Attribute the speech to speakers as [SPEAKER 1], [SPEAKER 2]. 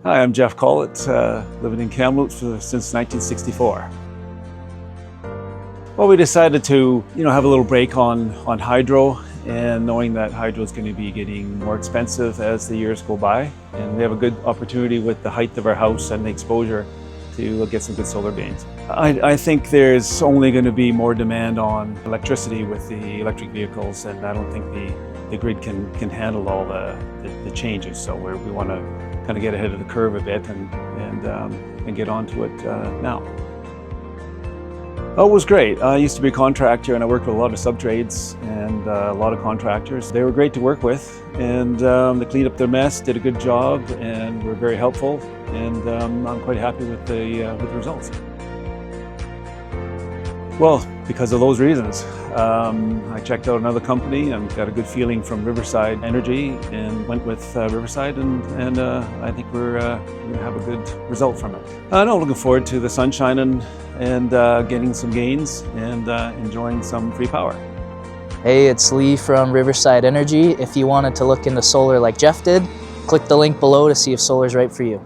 [SPEAKER 1] Hi, I'm Jeff Collett, living in Kamloops since 1964. Well, we decided to, have a little break on hydro, and knowing that hydro is going to be getting more expensive as the years go by, and we have a good opportunity with the height of our house and the exposure to get some good solar gains. I think there's only going to be more demand on electricity with the electric vehicles, and I don't think the grid can handle all the changes. So we want to kind of get ahead of the curve a bit and get onto it now. Oh, it was great. I used to be a contractor and I worked with a lot of sub-trades and a lot of contractors. They were great to work with, and they cleaned up their mess, did a good job, and were very helpful, and I'm quite happy with the results. Well, because of those reasons. I checked out another company and got a good feeling from Riverside Energy and went with Riverside, and I think we're going to have a good result from it. No, looking forward to the sunshine and getting some gains and enjoying some free power.
[SPEAKER 2] Hey, it's Lee from Riverside Energy. If you wanted to look into solar like Jeff did, click the link below to see if solar is right for you.